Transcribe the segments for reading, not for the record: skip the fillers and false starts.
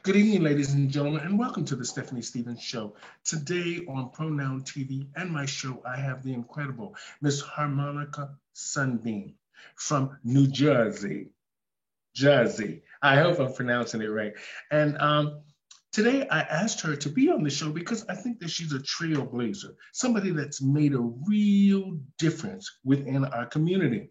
Good evening, ladies and gentlemen, and welcome to the Stephanie Stevens Show. Today on Pronoun TV and my show, I have the incredible Miss Harmonica Sunbeam from New Jersey. Jersey. I hope I'm pronouncing it right. And today I asked her to be on the show because I think that she's a trailblazer, somebody that's made a real difference within our community.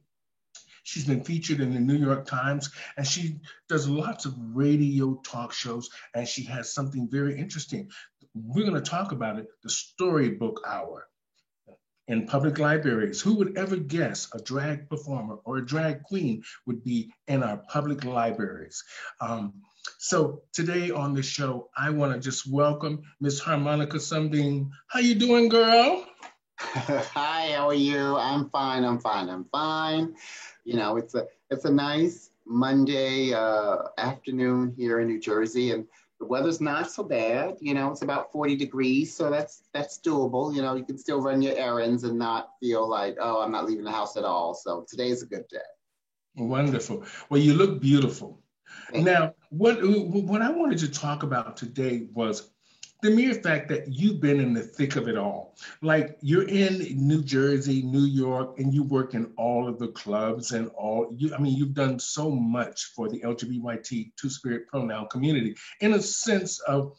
She's been featured in the New York Times, and she does lots of radio talk shows, and she has something very interesting. We're going to talk about it, the Storybook Hour in public libraries. Who would ever guess a drag performer or a drag queen would be in our public libraries? So today on the show, I want to just welcome Miss Harmonica Sunbeam. How you doing, girl? Hi, how are you? I'm fine. I'm fine. You know, it's a nice Monday afternoon here in New Jersey, and the weather's not so bad. You know, it's about 40 degrees, so that's doable. You know, you can still run your errands and not feel like, oh, I'm not leaving the house at all. So today's a good day. Wonderful. Well, you look beautiful. Thank you. Now, what I wanted to talk about today was the mere fact that you've been in the thick of it all. Like you're in New Jersey, New York, and you work in all of the clubs and you've done so much for the LGBT two-spirit pronoun community in a sense of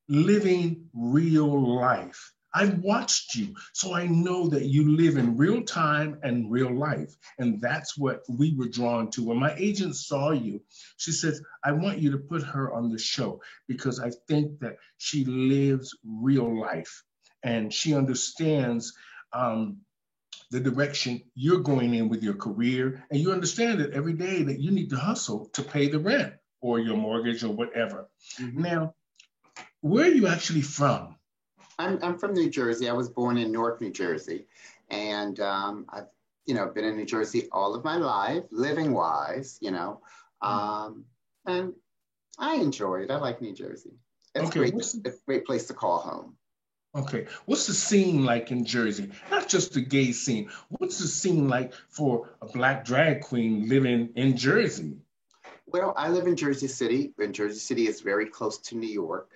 living real life. I've watched you, so I know that you live in real time and real life. And that's what we were drawn to. When my agent saw you, she says, I want you to put her on the show because I think that she lives real life and she understands the direction you're going in with your career. And you understand that every day that you need to hustle to pay the rent or your mortgage or whatever. Mm-hmm. Now, where are you actually from? I'm from New Jersey. I was born in Newark, New Jersey, and I've been in New Jersey all of my life, living wise. And I enjoy it. I like New Jersey. It's okay, great. It's a great place to call home. Okay, what's the scene like in Jersey? Not just the gay scene. What's the scene like for a Black drag queen living in Jersey? Well, I live in Jersey City, and Jersey City is very close to New York.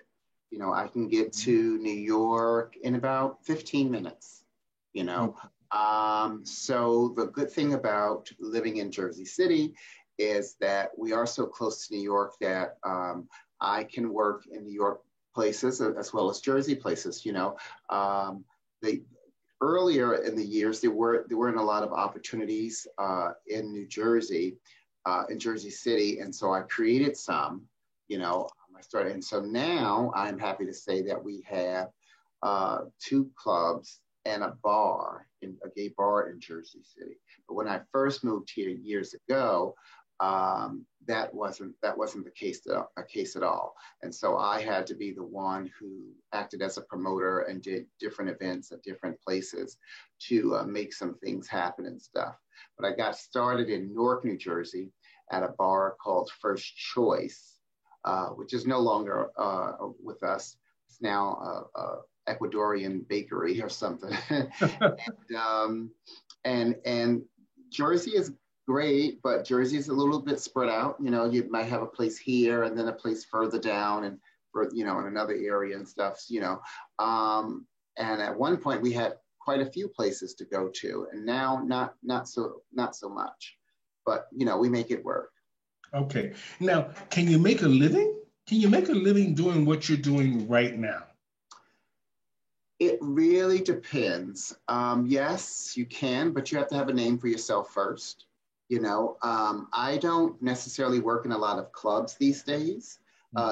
You know, I can get to New York in about 15 minutes, you know. So the good thing about living in Jersey City is that we are so close to New York that I can work in New York places as well as Jersey places, you know. Earlier in the years, there weren't a lot of opportunities in New Jersey, in Jersey City. And so I created some, you know. I started, and so now I'm happy to say that we have 2 clubs and a gay bar in Jersey City. But when I first moved here years ago, that wasn't the case at all. And so I had to be the one who acted as a promoter and did different events at different places to make some things happen and stuff. But I got started in Newark, New Jersey, at a bar called First Choice. Which is no longer with us. It's now Ecuadorian bakery or something. and Jersey is great, but Jersey is a little bit spread out. You know, you might have a place here and then a place further down and in another area and stuff. You know, and at one point we had quite a few places to go to, and now not so much. But you know, we make it work. Okay. Now, can you make a living? Can you make a living doing what you're doing right now? It really depends. Yes, you can, but you have to have a name for yourself first. You know, I don't necessarily work in a lot of clubs these days.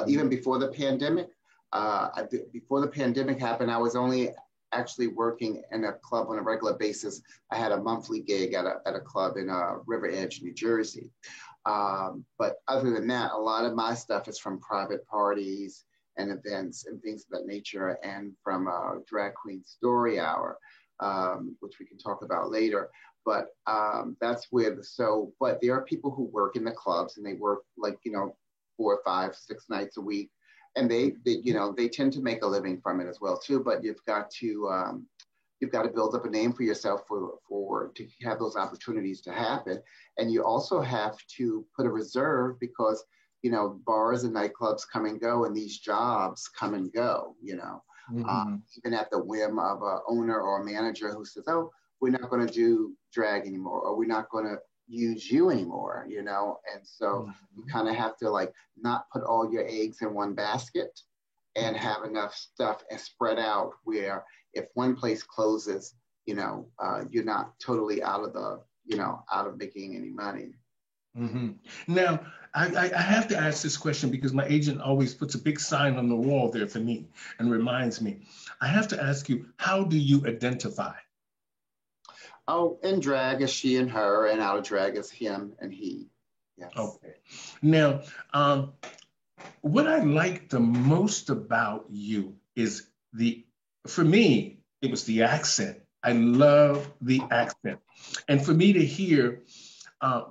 Even before the pandemic, before the pandemic happened, I was only actually working in a club on a regular basis. I had a monthly gig at a club in River Edge, New Jersey. But other than that, a lot of my stuff is from private parties and events and things of that nature, and from Drag Queen Story Hour, which we can talk about later. But that's where but there are people who work in the clubs and they work 4, 5, 6 nights a week, and they tend to make a living from it as well too. But you've got to build up a name for yourself to have those opportunities to happen. And you also have to put a reserve because, you know, bars and nightclubs come and go, and these jobs come and go, you know, even at the whim of a owner or a manager who says, oh, we're not going to do drag anymore, or we're not going to use you anymore, you know. And so you kind of have to like not put all your eggs in one basket and have enough stuff and spread out where if one place closes, you know, you're not totally out of the, you know, out of making any money. Now, I have to ask this question because my agent always puts a big sign on the wall there for me and reminds me. I have to ask you, how do you identify? Oh, in drag is she and her, and out of drag is him and he. Yes. Okay. Now, what I like the most about you is for me, it was the accent. I love the accent. And for me to hear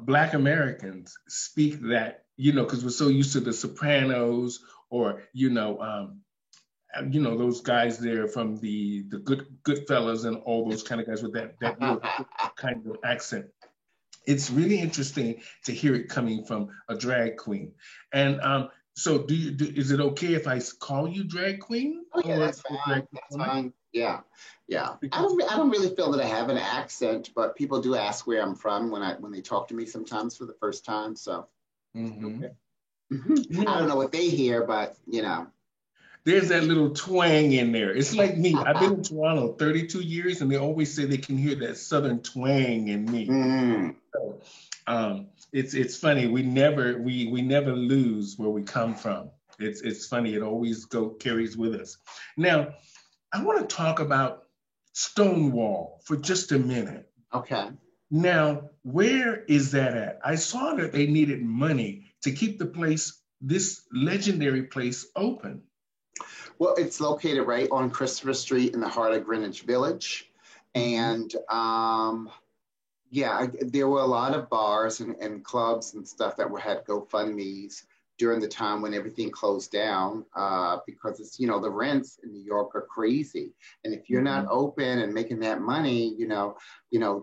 Black Americans speak that, you know, because we're so used to the Sopranos or, you know, those guys there from the Goodfellas and all those kind of guys with that real kind of accent. It's really interesting to hear it coming from a drag queen. And so is it okay if I call you drag queen? Oh yeah, that's fine. That's fine. Yeah, yeah. I don't really feel that I have an accent, but people do ask where I'm from when they talk to me sometimes for the first time. So okay. I don't know what they hear, but you know. There's that little twang in there. It's like me. I've been in Toronto 32 years, and they always say they can hear that Southern twang in me. So, it's funny. We never lose where we come from. It's funny. It always carries with us. Now, I want to talk about Stonewall for just a minute. Okay. Now, where is that at? I saw that they needed money to keep this legendary place open. Well, it's located right on Christopher Street in the heart of Greenwich Village. And yeah, there were a lot of bars and clubs and stuff that had GoFundMes during the time when everything closed down because it's, you know, the rents in New York are crazy. And if you're not open and making that money, you know,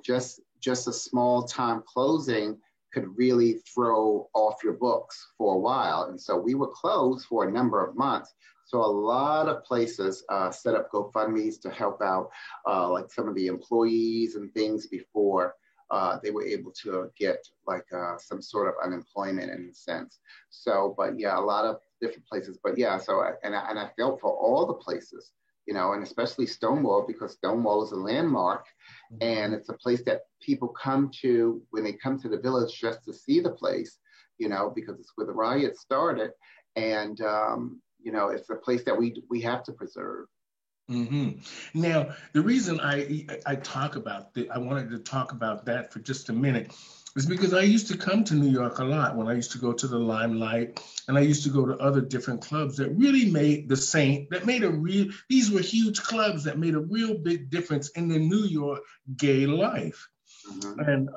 just a small time closing could really throw off your books for a while. And so we were closed for a number of months. So a lot of places set up GoFundMes to help out like some of the employees and things before they were able to get like some sort of unemployment in a sense. So, but yeah, a lot of different places. But yeah, so I felt for all the places, you know, and especially Stonewall, because Stonewall is a landmark and it's a place that people come to when they come to the village just to see the place, you know, because it's where the riot started. And you know, it's a place that we have to preserve. Now, the reason I talk about I wanted to talk about that for just a minute is because I used to come to New York a lot when I used to go to the Limelight, and I used to go to other different clubs that really these were huge clubs that made a real big difference in the New York gay life. And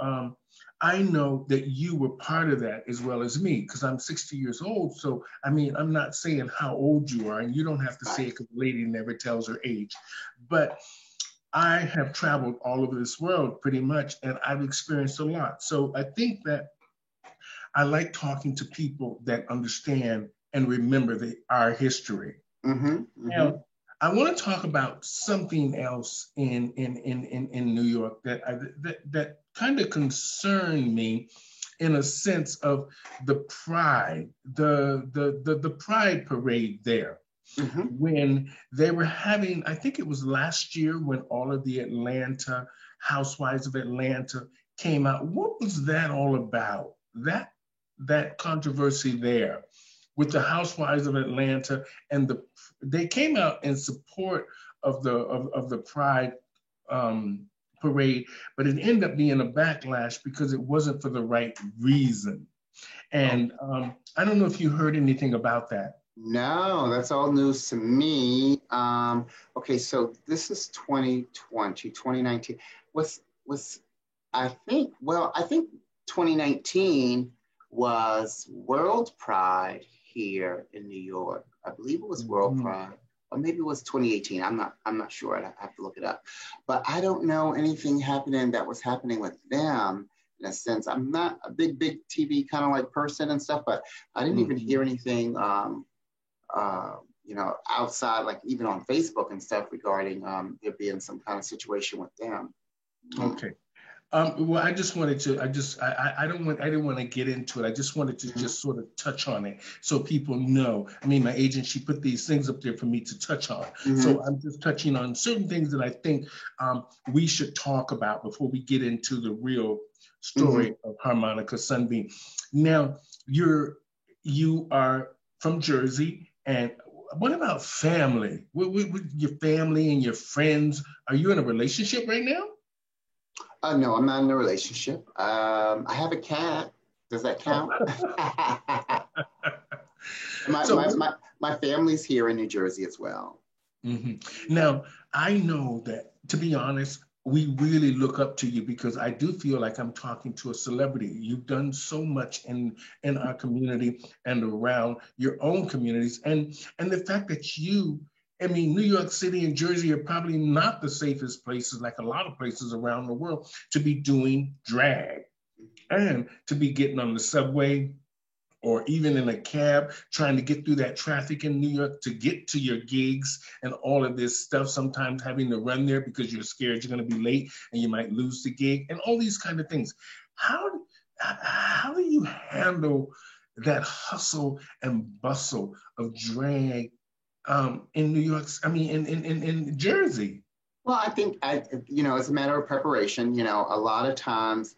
I know that you were part of that as well as me, because I'm 60 years old. So, I mean, I'm not saying how old you are, and you don't have to say it because the lady never tells her age. But I have traveled all over this world pretty much, and I've experienced a lot. So I think that I like talking to people that understand and remember our history. Now, I want to talk about something else in New York that kind of concerned me, in a sense of the pride, the pride parade there. When they were having, I think it was last year, when all of the Atlanta Housewives of Atlanta came out. What was that all about? That controversy there with the Housewives of Atlanta, and they came out in support of the Pride parade, but it ended up being a backlash because it wasn't for the right reason. And I don't know if you heard anything about that. No, that's all news to me. Okay, so this is 2019. I think 2019 was World Pride here in New York. I believe it was World Pride, or maybe it was 2018. I'm not sure. I have to look it up. But I don't know anything that was happening with them in a sense. I'm not a big TV kind of like person and stuff, but I didn't even hear anything, outside, like even on Facebook and stuff regarding there being some kind of situation with them. Okay. Well, I just wanted to, I didn't want to get into it. I just wanted to just sort of touch on it so people know. I mean, my agent, she put these things up there for me to touch on. So I'm just touching on certain things that I think we should talk about before we get into the real story of Harmonica Sunbeam. Now, you are from Jersey, and what about family? With your family and your friends, are you in a relationship right now? No, I'm not in a relationship. I have a cat. Does that count? my family's here in New Jersey as well. Now, I know that, to be honest, we really look up to you because I do feel like I'm talking to a celebrity. You've done so much in our community and around your own communities. And the fact that New York City and Jersey are probably not the safest places, like a lot of places around the world, to be doing drag and to be getting on the subway or even in a cab, trying to get through that traffic in New York to get to your gigs and all of this stuff, sometimes having to run there because you're scared you're gonna be late and you might lose the gig and all these kind of things. How do you handle that hustle and bustle of drag in New York, in Jersey? Well, I think, it's a matter of preparation. A lot of times,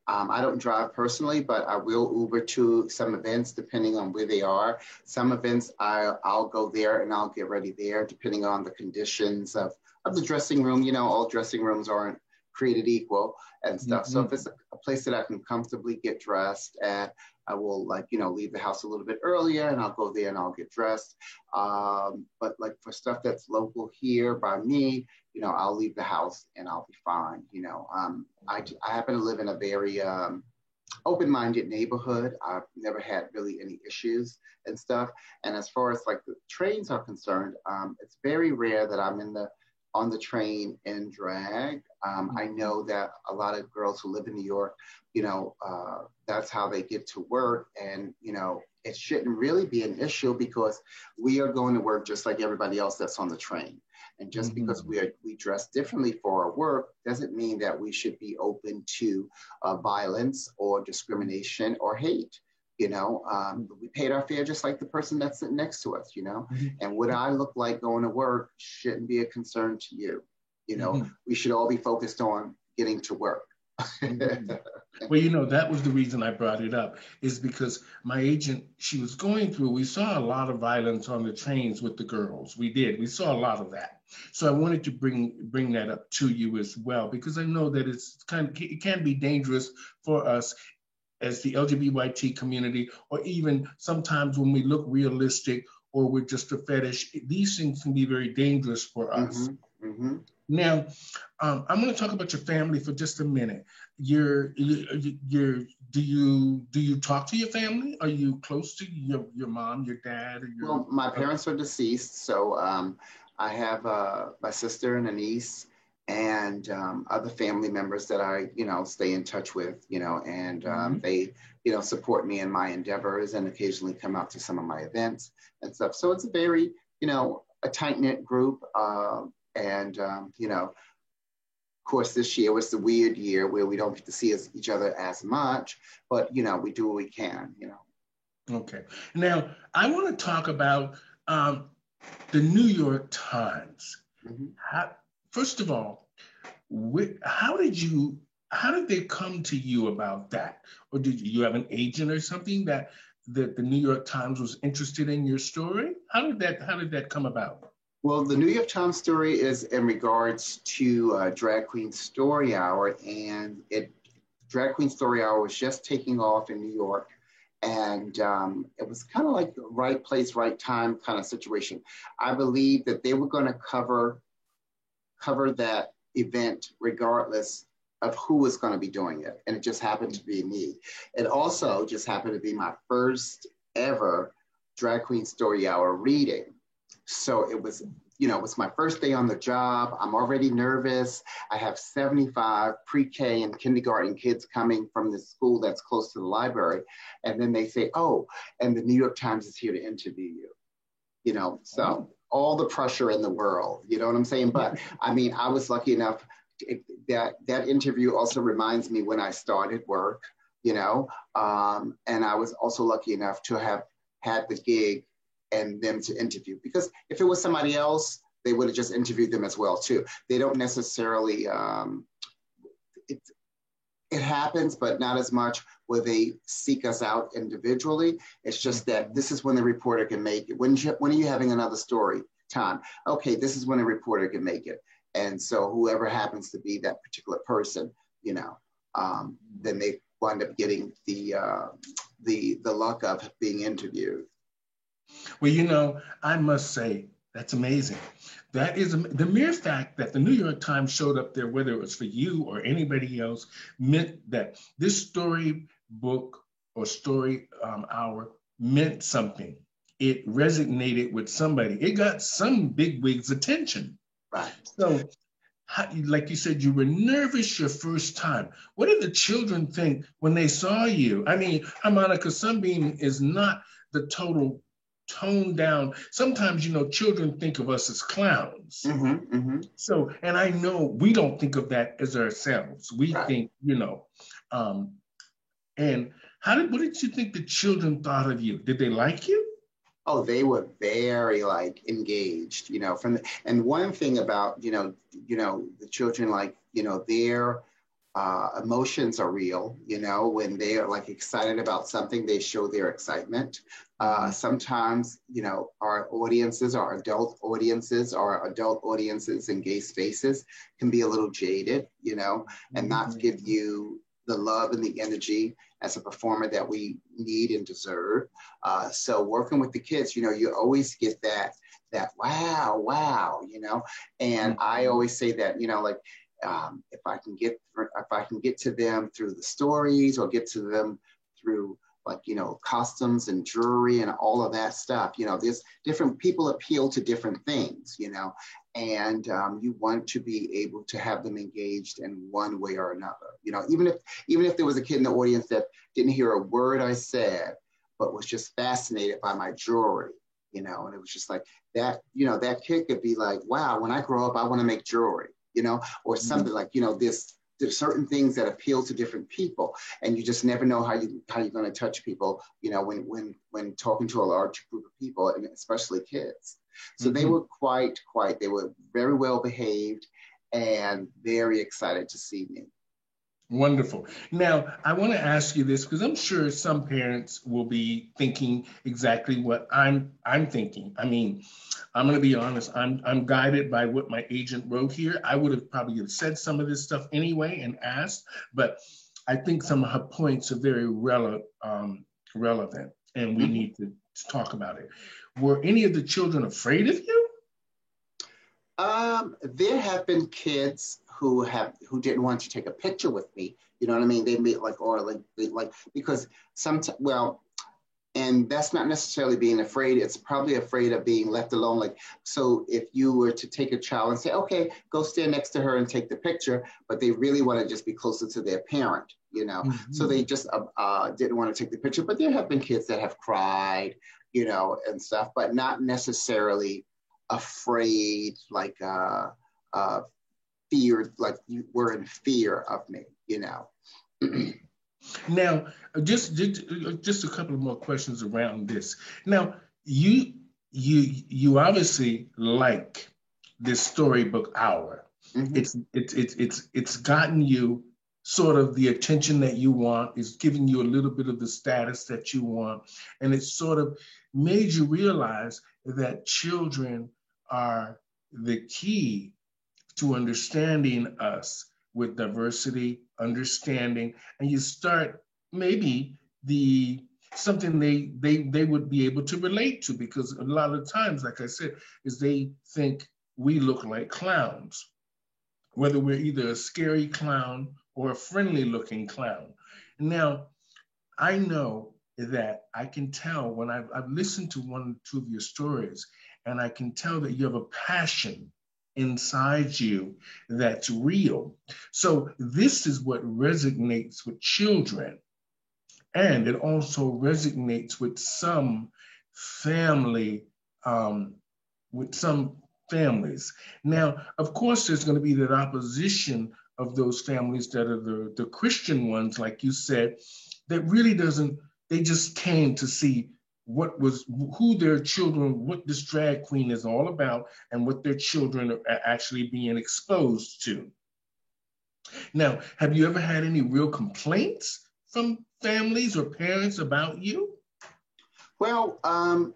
I don't drive personally, but I will Uber to some events depending on where they are. Some events I'll go there and I'll get ready there depending on the conditions of the dressing room. All dressing rooms aren't created equal and stuff. So if it's a place that I can comfortably get dressed at, I will leave the house a little bit earlier and I'll go there and I'll get dressed. But like for stuff that's local here by me, I'll leave the house and I'll be fine. I happen to live in a very open-minded neighborhood. I've never had really any issues and stuff. And as far as like the trains are concerned, it's very rare that I'm on the train in drag. I know that a lot of girls who live in New York, that's how they get to work. And, it shouldn't really be an issue because we are going to work just like everybody else that's on the train. And just because we dress differently for our work doesn't mean that we should be open to violence or discrimination or hate. We paid our fare just like the person that's sitting next to us, and what I look like going to work shouldn't be a concern to you. We should all be focused on getting to work. Well, that was the reason I brought it up, is because my agent, we saw a lot of violence on the trains with the girls. We saw a lot of that. So I wanted to bring that up to you as well, because I know that it can be dangerous for us as the LGBT community, or even sometimes when we look realistic or we're just a fetish, these things can be very dangerous for us. Now, I'm going to talk about your family for just a minute. Do you talk to your family? Are you close to your mom, your dad, or your? Well, my parents are deceased, so I have my sister and a niece, and other family members that I, stay in touch with, and they, support me in my endeavors and occasionally come out to some of my events and stuff. So it's a very, a tight-knit group. And, of course, this year was the weird year where we don't get to see each other as much, but, we do what we can, Okay. Now, I want to talk about the New York Times. First of all, how did they come to you about that? Or did you have an agent or something that the New York Times was interested in your story? How did that come about? Well, the New York Times story is in regards to Drag Queen Story Hour, and Drag Queen Story Hour was just taking off in New York, and it was kind of like the right place, right time kind of situation. I believe that they were going to cover that event regardless of who was going to be doing it, and it just happened to be me. It also just happened to be my first ever Drag Queen Story Hour reading. So it was it's my first day on the job. I'm already nervous. I have 75 pre-K and kindergarten kids coming from the school that's close to the library. And then they say, oh, and the New York Times is here to interview you. So all the pressure in the world, you know what I'm saying? But I mean, I was lucky enough that interview also reminds me when I started work, and I was also lucky enough to have had the gig and them to interview, because if it was somebody else, they would have just interviewed them as well too. They don't necessarily, it happens, but not as much where they seek us out individually. It's just that this is when the reporter can make it. When are you having another story time? Okay, this is when a reporter can make it. And so whoever happens to be that particular person, then they wind up getting the luck of being interviewed. Well, I must say, that's amazing. That is the mere fact that the New York Times showed up there, whether it was for you or anybody else, meant that this storybook or story hour meant something. It resonated with somebody. It got some bigwig's attention. Right. So, like you said, you were nervous your first time. What did the children think when they saw you? I mean, Harmonica Sunbeam is not the total toned down. Sometimes, children think of us as clowns. Mm-hmm, mm-hmm. So, and I know we don't think of that as ourselves. We think, and what did you think the children thought of you? Did they like you? Oh, they were very engaged, and one thing about, the children, their emotions are real, when they are excited about something, they show their excitement. Sometimes, our audiences, our adult audiences and gay spaces can be a little jaded, and not give you the love and the energy as a performer that we need and deserve. So working with the kids, you always get that wow, and I always say that, if I can get to them through the stories, or get to them through costumes and jewelry and all of that stuff, there's different people appeal to different things, and you want to be able to have them engaged in one way or another, even if there was a kid in the audience that didn't hear a word I said, but was just fascinated by my jewelry, and it was just like that, that kid could be like, wow, when I grow up, I want to make jewelry, or something like, there's certain things that appeal to different people, and you just never know how you're going to touch people, when talking to a large group of people, and especially kids. So they were they were very well behaved and very excited to see me. Wonderful. Now, I want to ask you this, because I'm sure some parents will be thinking exactly what I'm thinking. I mean, I'm going to be honest. I'm guided by what my agent wrote here. I would have probably said some of this stuff anyway and asked, but I think some of her points are very relevant, and we need to talk about it. Were any of the children afraid of you? There have been kids who didn't want to take a picture with me. You know what I mean? They made because sometimes, and that's not necessarily being afraid. It's probably afraid of being left alone. So if you were to take a child and say, okay, go stand next to her and take the picture, but they really want to just be closer to their parent, so they just didn't want to take the picture. But there have been kids that have cried, and stuff, but not necessarily afraid, fear, like you were in fear of me, Now, just a couple of more questions around this. Now, you obviously like this storybook hour. It's gotten you sort of the attention that you want. It's giving you a little bit of the status that you want, and it's sort of made you realize that children are the key to understanding us with diversity, understanding, and you start maybe something they would be able to relate to, because a lot of times, like I said, is they think we look like clowns, whether we're either a scary clown or a friendly looking clown. Now, I know that I can tell when I've listened to one or two of your stories, and I can tell that you have a passion inside you that's real. So this is what resonates with children, and it also resonates with some family, um, with some families. Now, of course, there's going to be that opposition of those families that are the Christian ones, like you said, that really doesn't, they just came to see what was, who their children, what this drag queen is all about, and what their children are actually being exposed to. Now, have you ever had any real complaints from families or parents about you? Well,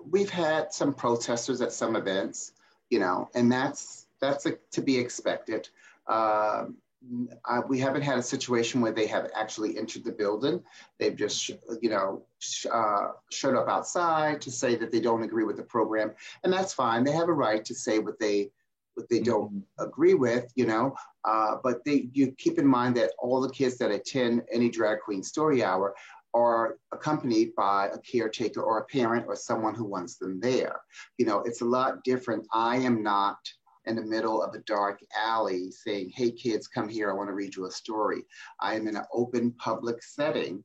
we've had some protesters at some events, and that's to be expected. Um, we haven't had a situation where they have actually entered the building. They've just, showed up outside to say that they don't agree with the program, and that's fine. They have a right to say what they don't agree with, but you keep in mind that all the kids that attend any drag queen story hour are accompanied by a caretaker or a parent or someone who wants them there. It's a lot different. I am not in the middle of a dark alley saying, hey kids, come here, I want to read you a story. I am in an open public setting,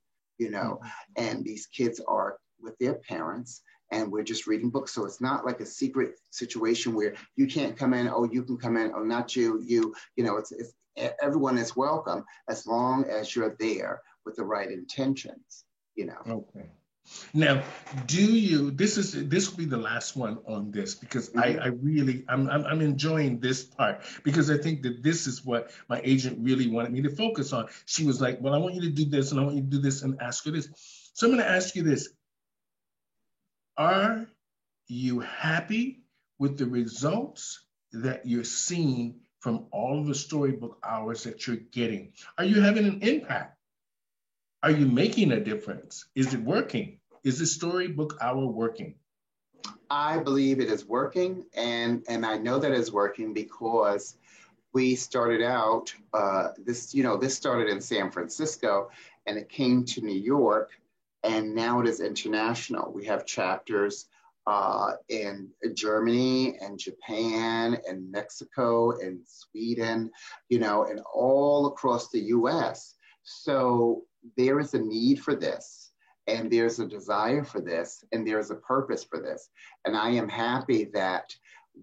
and these kids are with their parents, and we're just reading books. So it's not like a secret situation where you can't come in, oh, you can come in, oh, not you, it's everyone is welcome as long as you're there with the right intentions, Okay. Now, this will be the last one on this, because I really, I'm enjoying this part, because I think that this is what my agent really wanted me to focus on. She was like, well, I want you to do this, and I want you to do this, and ask her this. So I'm going to ask you this. Are you happy with the results that you're seeing from all of the storybook hours that you're getting? Are you having an impact? Are you making a difference? Is it working? Is the storybook hour working? I believe it is working, and I know that it's working because we started out this started in San Francisco, and it came to New York, and now it is international. We have chapters in Germany and Japan and Mexico and Sweden, and all across the US. So there is a need for this, and there's a desire for this, and there's a purpose for this. And I am happy that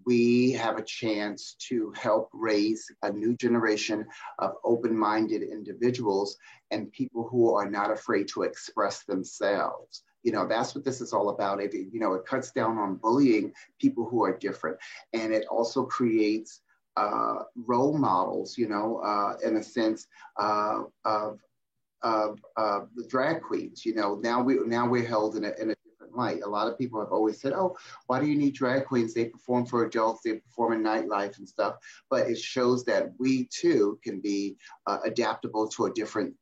we have a chance to help raise a new generation of open-minded individuals and people who are not afraid to express themselves. That's what this is all about. It cuts down on bullying people who are different. And it also creates role models, in a sense of the drag queens. Now we're held in a different light. A lot of people have always said, oh, why do you need drag queens? They perform for adults, they perform in nightlife and stuff. But it shows that we too can be adaptable to a different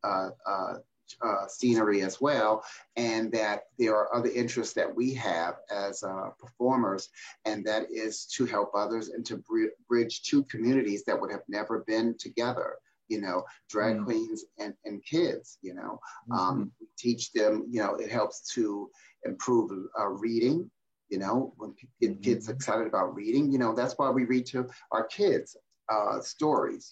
scenery as well, and that there are other interests that we have as performers, and that is to help others and to bridge two communities that would have never been together. Drag queens and kids, we teach them, it helps to improve reading, when kids are excited about reading, that's why we read to our kids stories,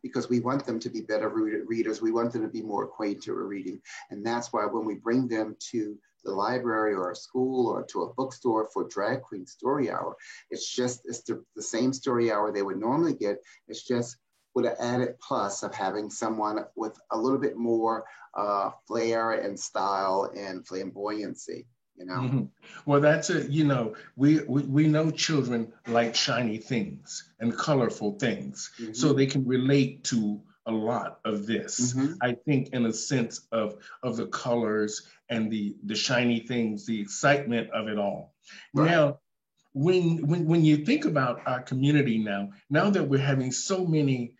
because we want them to be better readers. We want them to be more acquainted with reading. And that's why when we bring them to the library or a school or to a bookstore for Drag Queen Story Hour, it's the same story hour they would normally get. It's just with an added plus of having someone with a little bit more flair and style and flamboyancy. Well, that's it. We know children like shiny things and colorful things, so they can relate to a lot of this. I think, in a sense of the colors and the shiny things, the excitement of it all. Right. Now, when you think about our community now that we're having so many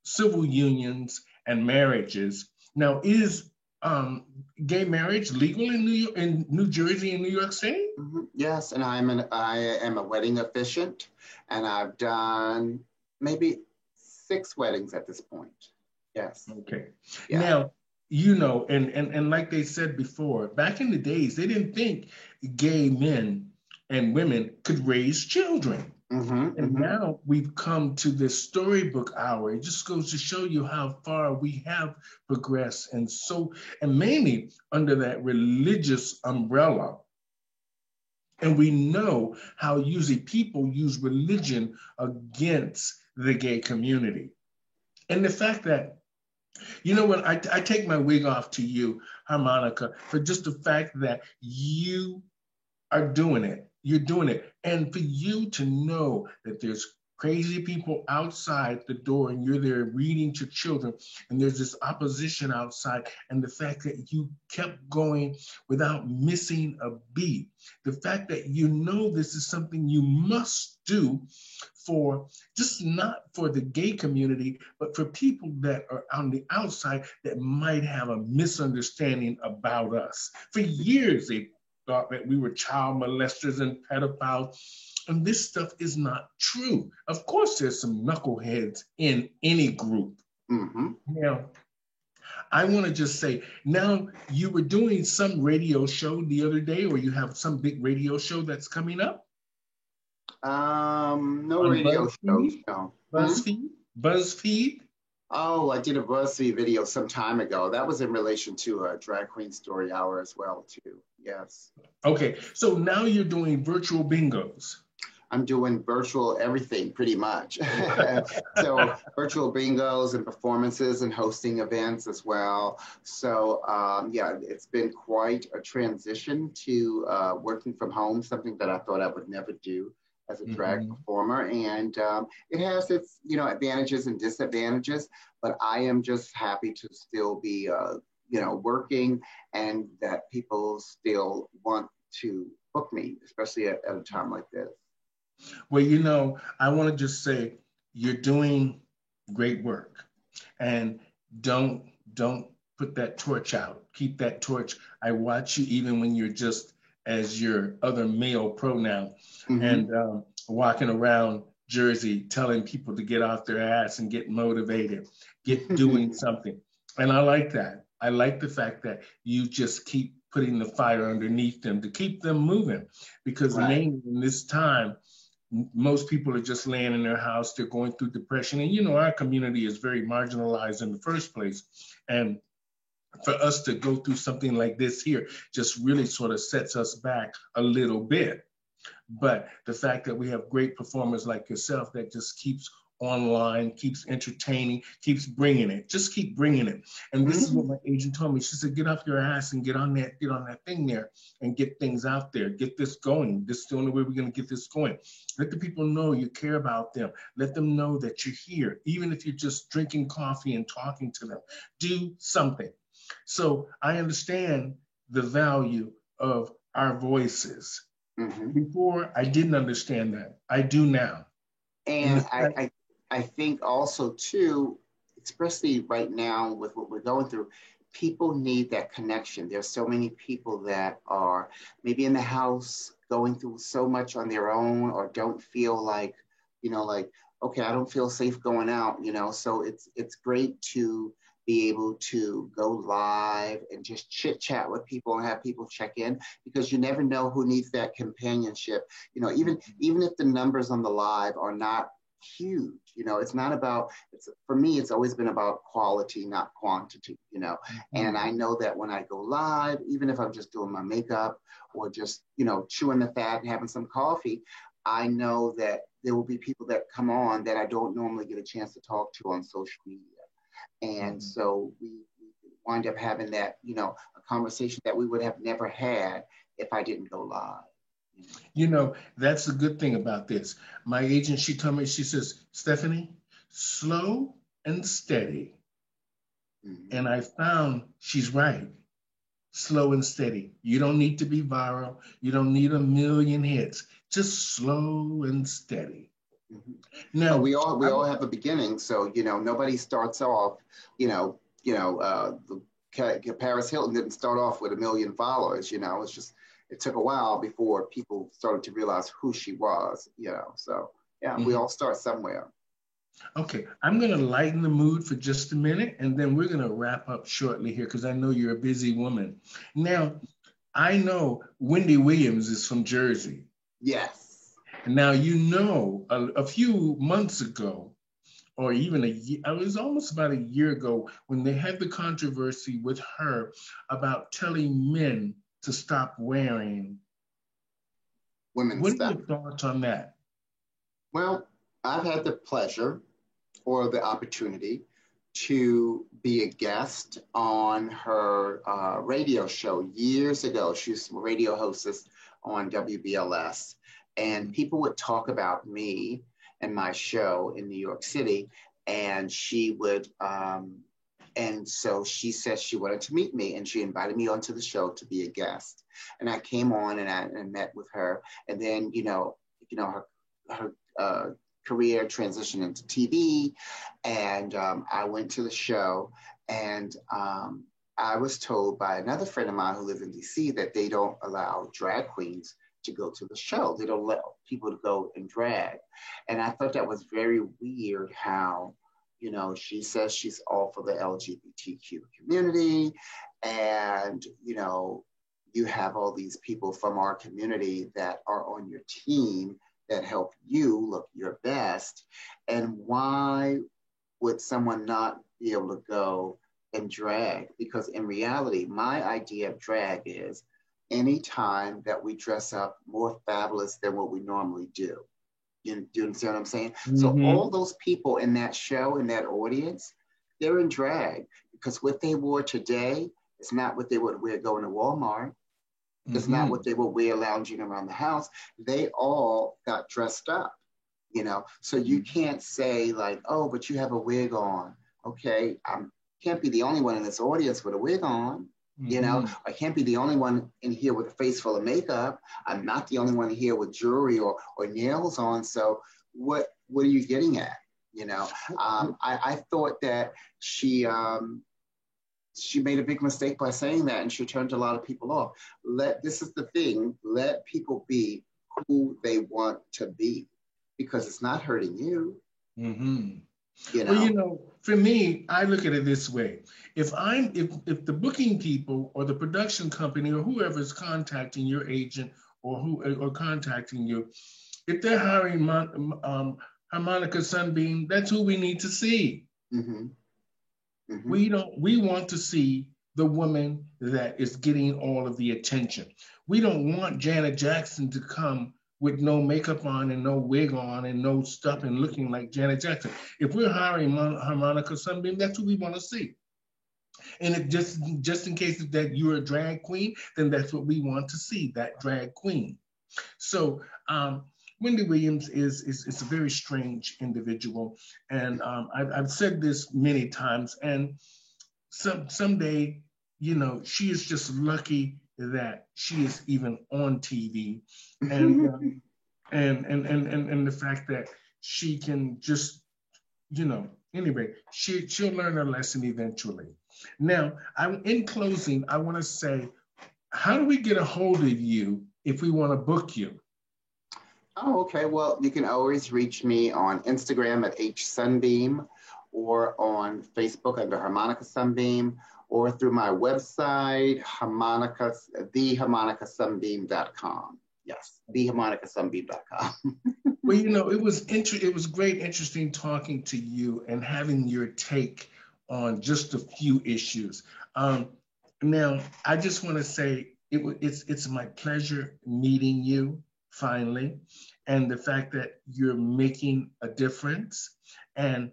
civil unions and marriages, now is gay marriage legal in New Jersey and New York City? Yes, and I am a wedding officiant, and I've done maybe 6 weddings at this point. Yes. Okay. Yeah. Now, you know, and like they said before, back in the days, they didn't think gay men and women could raise children. And now we've come to this storybook hour. It just goes to show you how far we have progressed. And so, and mainly under that religious umbrella. And we know how usually people use religion against the gay community. And the fact that, you know what, I take my wig off to you, Harmonica, for just the fact that you are doing it. You're doing it. And for you to know that there's crazy people outside the door and you're there reading to children and there's this opposition outside, and the fact that you kept going without missing a beat, the fact that you know this is something you must do for just not for the gay community, but for people that are on the outside that might have a misunderstanding about us. For years, they thought that we were child molesters and pedophiles, and this stuff is not true. Of course, there's some knuckleheads in any group. Now, I want to just say, now you were doing some radio show the other day, or you have some big radio show that's coming up? No On radio BuzzFeed? shows, no. BuzzFeed? BuzzFeed? Oh, I did a BuzzFeed video some time ago. That was in relation to a drag queen story hour as well, too. Yes. Okay, so now you're doing virtual bingos. I'm doing virtual everything pretty much. So virtual bingos and performances and hosting events as well. So yeah, it's been quite a transition to working from home, something that I thought I would never do as a drag performer. And it has its, you know, advantages and disadvantages, but I am just happy to still be, you know, working, and that people still want to book me, especially at a time like this. Well, you know, I want to just say you're doing great work, and don't put that torch out. Keep that torch. I watch you even when you're just as your other male pronoun and walking around Jersey telling people to get off their ass and get motivated, get doing something. And I like that. I like the fact that you just keep putting the fire underneath them to keep them moving, because mainly in this time, most people are just laying in their house. They're going through depression. And, you know, our community is very marginalized in the first place. And for us to go through something like this here just really sort of sets us back a little bit. But the fact that we have great performers like yourself that just keeps online, keeps entertaining, keeps bringing it, just keep bringing it. And this is what my agent told me. She said, get off your ass and get on that thing there and get things out there, get this going. This is the only way we're going to get this going. Let the people know you care about them. Let them know that you're here, even if you're just drinking coffee and talking to them. Do something. So I understand the value of our voices. Before, I didn't understand that. I do now. And I think also too, especially right now with what we're going through, people need that connection. There's so many people that are maybe in the house going through so much on their own, or don't feel like, you know, like, okay, I don't feel safe going out, you know, so it's great to be able to go live and just chit chat with people and have people check in, because you never know who needs that companionship. You know, even if the numbers on the live are not huge, you know, it's not about, for me, it's always been about quality, not quantity, you know. And I know that when I go live, even if I'm just doing my makeup or just, you know, chewing the fat and having some coffee, I know that there will be people that come on that I don't normally get a chance to talk to on social media. And so we wind up having that, you know, a conversation that we would have never had if I didn't go live. You know, that's the good thing about this. My agent, she told me, she says, Stephanie, slow and steady. And I found she's right. Slow and steady. You don't need to be viral. You don't need 1 million hits. Just slow and steady. No, we all have a beginning. So, you know, nobody starts off, Paris Hilton didn't start off with 1 million followers, you know. It's just, it took a while before people started to realize who she was, you know. So yeah, we all start somewhere. Okay, I'm going to lighten the mood for just a minute, and then we're going to wrap up shortly here because I know you're a busy woman. Now, I know Wendy Williams is from Jersey. Yes. And now, you know, a few months ago, or even a year, it was almost about a year ago when they had the controversy with her about telling men to stop wearing. Women's What are stuff. your thoughts on that? Well, I've had the pleasure or the opportunity to be a guest on her radio show years ago. She was a radio hostess on WBLS, and people would talk about me and my show in New York City, and and so she said she wanted to meet me, and she invited me onto the show to be a guest. And I came on and I met with her, and then her career transitioned into TV, and I went to the show, and I was told by another friend of mine who lives in DC that they don't allow drag queens to go to the show. They don't let people to go and drag. And I thought that was very weird how, she says she's all for the LGBTQ community. And, you have all these people from our community that are on your team that help you look your best. And why would someone not be able to go and drag? Because in reality, my idea of drag is any time that we dress up more fabulous than what we normally do. Do you understand what I'm saying? Mm-hmm. So all those people in that show, in that audience, they're in drag because what they wore today is not what they would wear going to Walmart. It's not what they would wear lounging around the house. They all got dressed up, So you can't say like, oh, but you have a wig on. Okay, I can't be the only one in this audience with a wig on. I can't be the only one in here with a face full of makeup. I'm not the only one here with jewelry or nails on. So what are you getting at? I thought that she made a big mistake by saying that, and she turned a lot of people off. This is the thing, let people be who they want to be, because it's not hurting you. Mm-hmm. Well, for me, I look at it this way. If the booking people or the production company or whoever is contacting your agent or contacting you, if they're hiring Harmonica Sunbeam, that's who we need to see. Mm-hmm. Mm-hmm. We want to see the woman that is getting all of the attention. We don't want Janet Jackson to come with no makeup on and no wig on and no stuff and looking like Janet Jackson. If we're hiring Harmonica Sunbeam, that's who we want to see. And if just in case that you're a drag queen, then that's what we want to see, that drag queen. So Wendy Williams is a very strange individual. And I've said this many times, and someday, she is just lucky that she is even on TV, and and the fact that she can just, anyway, she'll learn her lesson eventually. Now, in closing, I want to say, how do we get a hold of you if we want to book you? Oh, okay. Well, you can always reach me on Instagram at hsunbeam, or on Facebook under Harmonica Sunbeam, or through my website, theharmonicasunbeam.com. Yes, theharmonicasunbeam.com. Well, it was great, interesting talking to you and having your take on just a few issues. Now, I just want to say it's my pleasure meeting you finally, and the fact that you're making a difference. And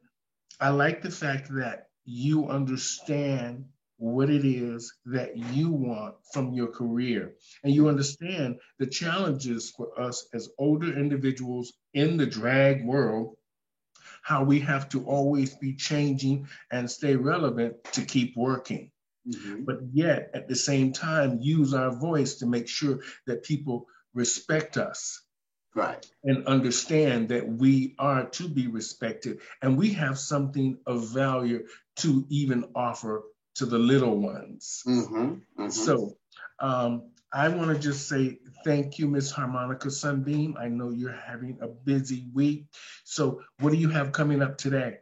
I like the fact that you understand what it is that you want from your career. And you understand the challenges for us as older individuals in the drag world, how we have to always be changing and stay relevant to keep working. Mm-hmm. But yet, at the same time, use our voice to make sure that people respect us. Right. And understand that we are to be respected, and we have something of value to even offer to the little ones. Mm-hmm. Mm-hmm. So I want to just say thank you, Miss Harmonica Sunbeam. I know you're having a busy week. So what do you have coming up today?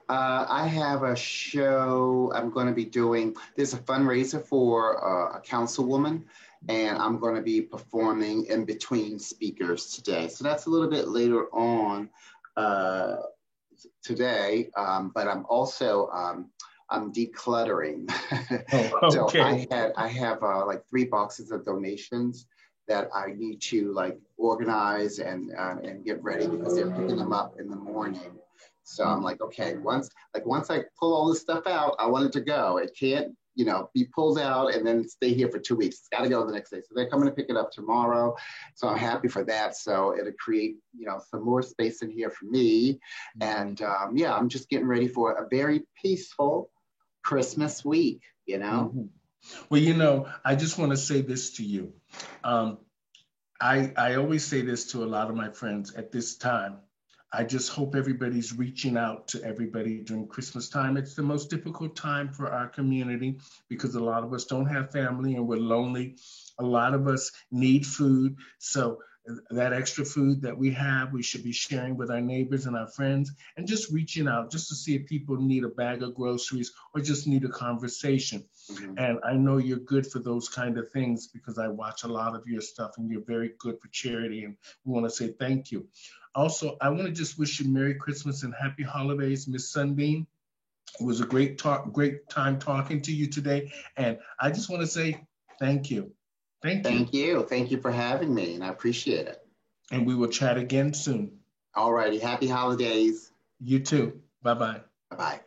I have a show I'm going to be doing. There's a fundraiser for a councilwoman, and I'm going to be performing in between speakers today. So that's a little bit later on today, but I'm also I'm decluttering. Oh, okay. So I have like 3 boxes of donations that I need to like organize and get ready because they're picking them up in the morning. So I'm like, okay, once I pull all this stuff out, I want it to go. It can't, be pulled out and then stay here for 2 weeks. It's got to go the next day. So they're coming to pick it up tomorrow. So I'm happy for that. So it'll create, some more space in here for me. And yeah, I'm just getting ready for a very peaceful Christmas week, Mm-hmm. Well, I just want to say this to you. I always say this to a lot of my friends at this time. I just hope everybody's reaching out to everybody during Christmas time. It's the most difficult time for our community because a lot of us don't have family and we're lonely. A lot of us need food. So that extra food that we have, we should be sharing with our neighbors and our friends and just reaching out just to see if people need a bag of groceries or just need a conversation. Mm-hmm. And I know you're good for those kind of things because I watch a lot of your stuff and you're very good for charity, and we want to say thank you. Also, I want to just wish you Merry Christmas and Happy Holidays, Miss Sunbeam. It was a great time talking to you today. And I just want to say thank you. Thank you. Thank you for having me, and I appreciate it. And we will chat again soon. All righty. Happy holidays. You too. Bye-bye. Bye-bye.